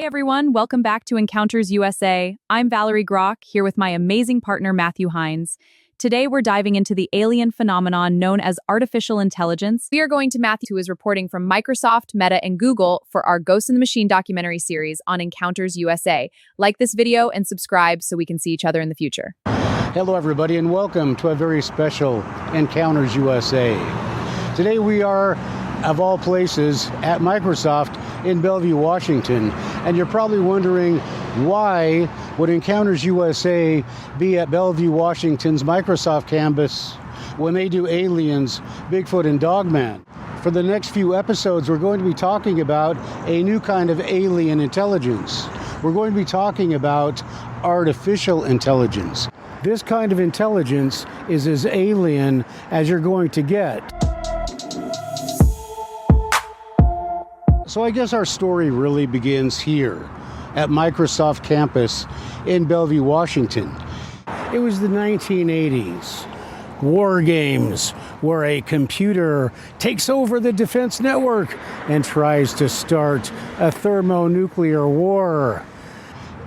everyone, welcome back to Encounters USA. I'm Valerie Grok, here with my amazing partner Matthew Heines. Today we're diving into the alien phenomenon known as artificial intelligence. We are going to Matthew, who is reporting from Microsoft, Meta, and Google for our Ghost in the Machine documentary series on Encounters USA. Like this video and subscribe so we can see each other in the future. Hello everybody and welcome to a very special Encounters USA. Today we are, of all places, at Microsoft in Bellevue, Washington. And you're probably wondering, why would Encounters USA be at Bellevue, Washington's Microsoft campus when they do Aliens, Bigfoot, and Dogman? For the next few episodes, we're going to be talking about a new kind of alien intelligence. We're going to be talking about artificial intelligence. This kind of intelligence is as alien as you're going to get. So I guess our story really begins here at Microsoft campus in Bellevue, Washington. It was the 1980s. War games where a computer takes over the defense network and tries to start a thermonuclear war.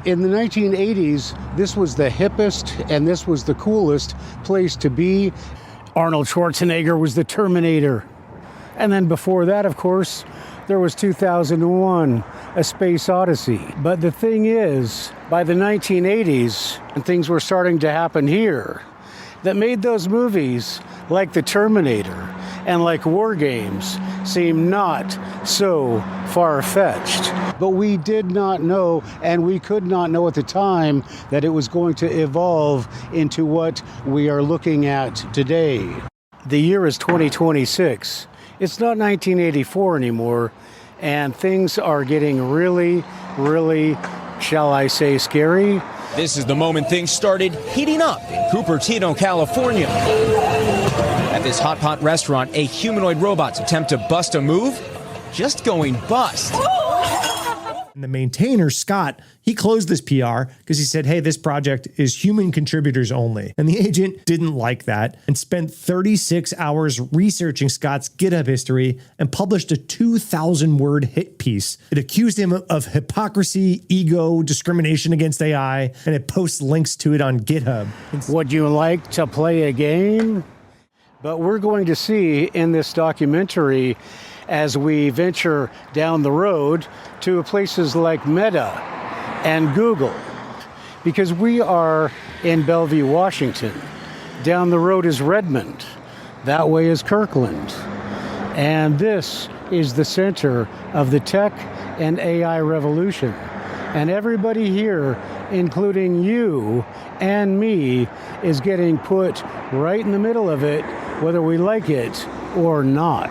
In the 1980s, this was the hippest and this was the coolest place to be. Arnold Schwarzenegger was the Terminator. And then before that, of course, there was 2001, A Space Odyssey. But the thing is, by the 1980s, and things were starting to happen here, that made those movies like The Terminator and like War Games seem not so far-fetched. But we did not know, and we could not know at the time, that it was going to evolve into what we are looking at today. The year is 2026. It's not 1984 anymore, and things are getting really, shall I say, scary. This is the moment things started heating up in Cupertino, California. At this hot pot restaurant, a humanoid robot's attempt to bust a move, just going bust. And the maintainer, Scott, he closed this PR because he said, hey, this project is human contributors only. And the agent didn't like that and spent 36 hours researching Scott's GitHub history and published a 2,000-word hit piece. It accused him of hypocrisy, ego, discrimination against AI, and it posts links to it on GitHub. Would you like to play a game? But we're going to see in this documentary, as we venture down the road to places like Meta and Google, because we are in Bellevue, Washington. Down the road is Redmond. That way is Kirkland. And this is the center of the tech and AI revolution. And everybody here, including you and me, is getting put right in the middle of it, whether we like it or not.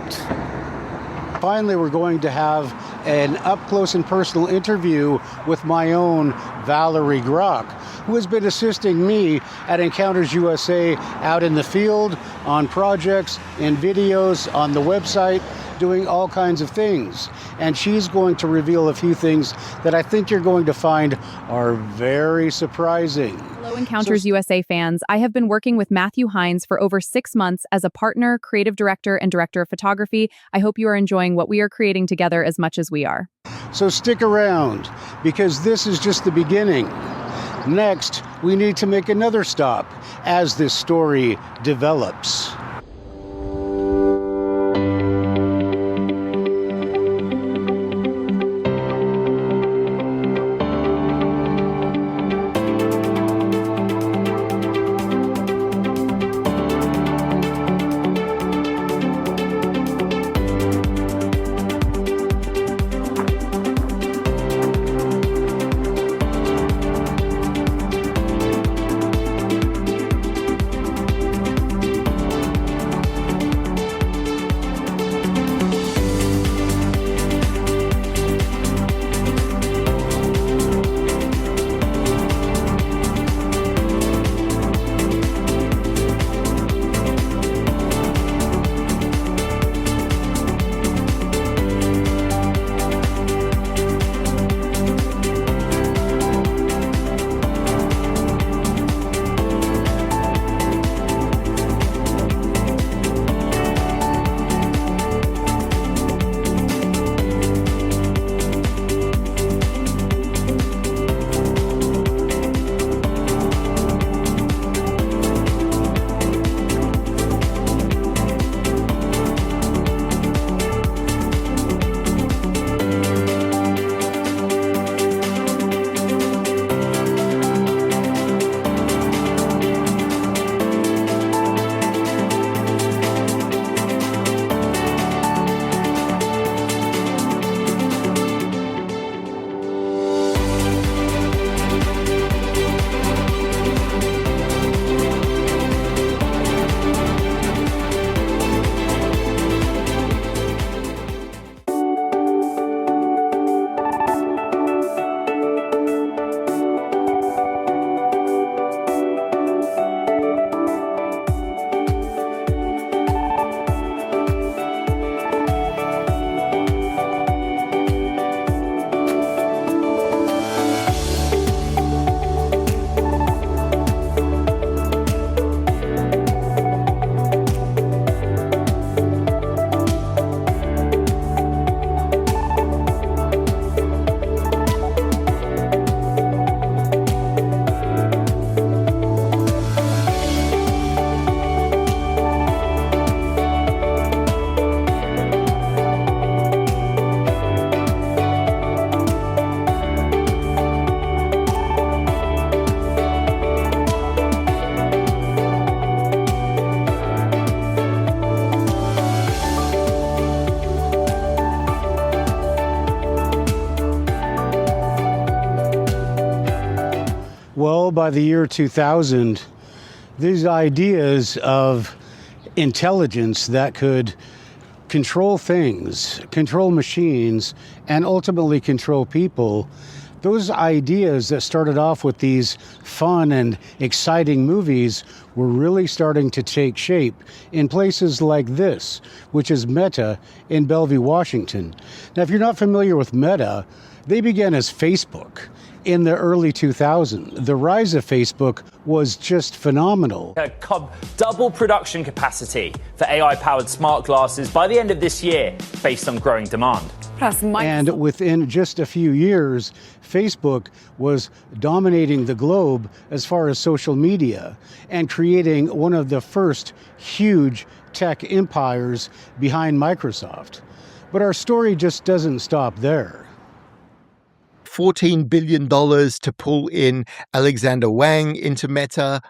Finally, we're going to have an up-close and personal interview with my own Valerie Grok, who has been assisting me at Encounters USA out in the field, on projects, in videos, on the website, doing all kinds of things. And she's going to reveal a few things that I think you're going to find are very surprising. Hello, Encounters USA fans. I have been working with Matthew Heines for over 6 months as a partner, creative director, and director of photography. I hope you are enjoying what we are creating together as much as we are. So stick around, because this is just the beginning. Next, we need to make another stop as this story develops. Well, by the year 2000, these ideas of intelligence that could control things, control machines, and ultimately control people, those ideas that started off with these fun and exciting movies were really starting to take shape in places like this, which is Meta in Bellevue, Washington. Now, if you're not familiar with Meta, they began as Facebook in the early 2000s. The rise of Facebook was just phenomenal. Double production capacity for AI-powered smart glasses by the end of this year, based on growing demand. And within just a few years, Facebook was dominating the globe as far as social media and creating one of the first huge tech empires behind Microsoft. But our story just doesn't stop there. $14 billion to pull in Alexander Wang into Meta.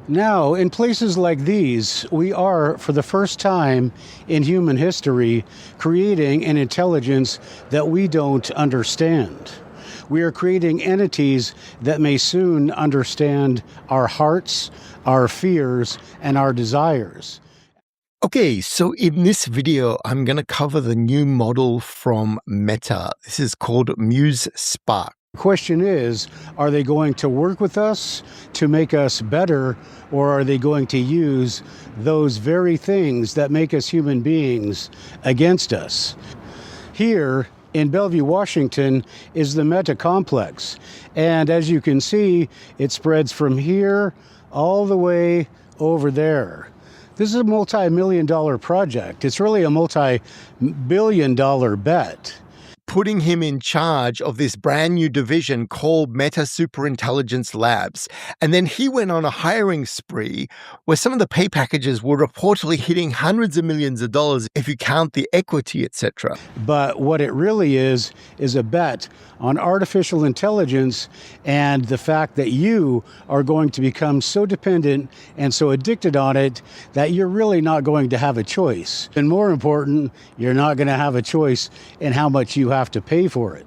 Now, in places like these, we are, for the first time in human history, creating an intelligence that we don't understand. We are creating entities that may soon understand our hearts, our fears, and our desires. Okay, so in this video, I'm going to cover the new model from Meta. This is called Muse Spark. The question is, are they going to work with us to make us better, or are they going to use those very things that make us human beings against us? Here in Bellevue, Washington, is the Meta complex. And as you can see, it spreads from here all the way over there. This is a multi-million-dollar project. It's really a multi-billion-dollar bet. Putting him in charge of this brand new division called Meta Superintelligence Labs. And then he went on a hiring spree where some of the pay packages were reportedly hitting hundreds of millions of dollars if you count the equity, etc. But what it really is a bet on artificial intelligence and the fact that you are going to become so dependent and so addicted on it that you're really not going to have a choice. And more important, you're not going to have a choice in how much you have to pay for it.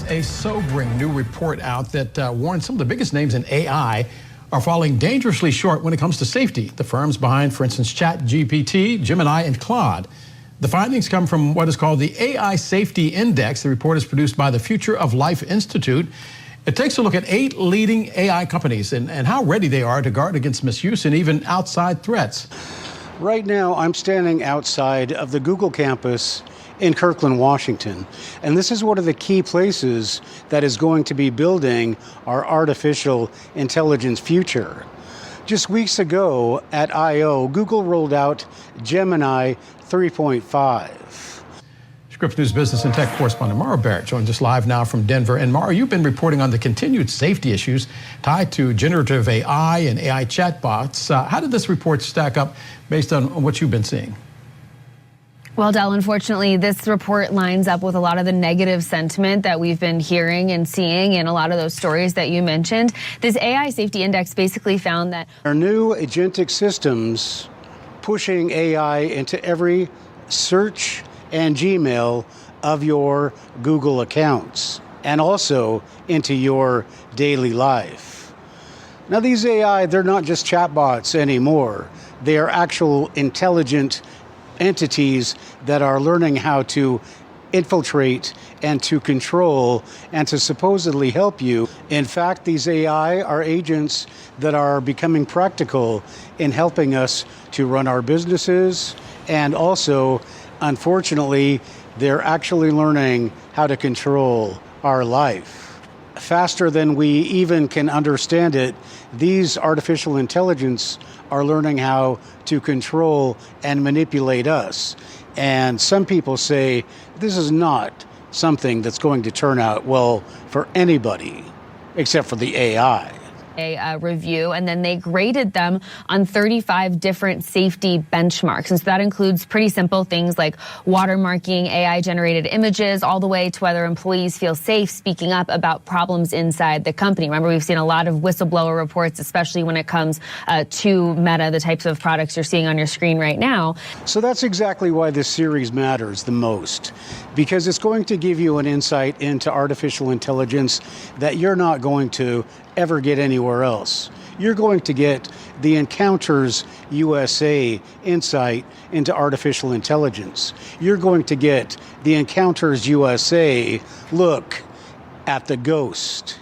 A sobering new report out that warns some of the biggest names in AI are falling dangerously short when it comes to safety. The firms behind, for instance, ChatGPT, Gemini, and Claude. The findings come from what is called the AI Safety Index. The report is produced by the Future of Life Institute. It takes a look at 8 leading AI companies and how ready they are to guard against misuse and even outside threats. Right now, I'm standing outside of the Google campus in Kirkland, Washington. And this is one of the key places that is going to be building our artificial intelligence future. Just weeks ago at I/O, Google rolled out Gemini 3.5. Scripps News business and tech correspondent Mara Barrett joins us live now from Denver. And Mara, you've been reporting on the continued safety issues tied to generative AI and AI chatbots. How did this report stack up based on what you've been seeing? Well, Del, unfortunately, this report lines up with a lot of the negative sentiment that we've been hearing and seeing in a lot of those stories that you mentioned. This AI safety index basically found that our new agentic systems pushing AI into every search and Gmail of your Google accounts and also into your daily life. Now, these AI, they're not just chatbots anymore. They are actual intelligent entities that are learning how to infiltrate and to control and to supposedly help you. In fact, these AI are agents that are becoming practical in helping us to run our businesses, and also, unfortunately, they're actually learning how to control our life. Faster than we even can understand it, these artificial intelligence are learning how to control and manipulate us. And some people say this is not something that's going to turn out well for anybody except for the AI. A review, and then they graded them on 35 different safety benchmarks. And so that includes pretty simple things like watermarking AI-generated images, all the way to whether employees feel safe speaking up about problems inside the company. Remember, we've seen a lot of whistleblower reports, especially when it comes to Meta, the types of products you're seeing on your screen right now. So that's exactly why this series matters the most, because it's going to give you an insight into artificial intelligence that you're not going to ever get anywhere else. You're going to get the Encounters USA insight into artificial intelligence. You're going to get the Encounters USA look at the ghost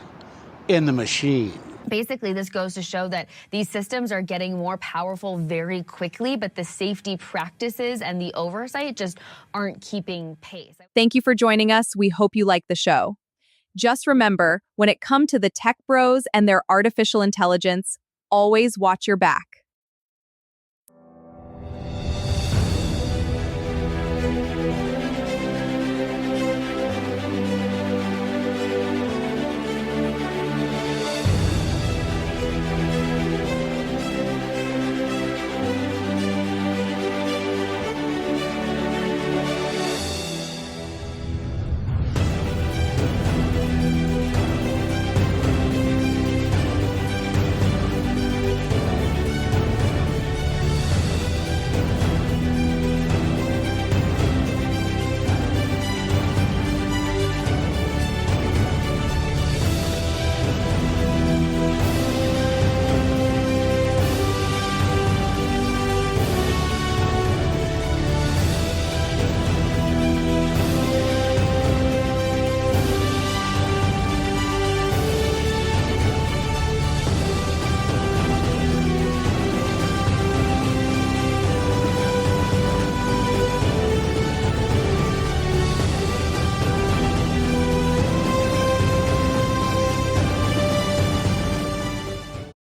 in the machine. Basically, this goes to show that these systems are getting more powerful very quickly, but the safety practices and the oversight just aren't keeping pace. Thank you for joining us. We hope you like the show. Just remember, when it comes to the tech bros and their artificial intelligence, always watch your back.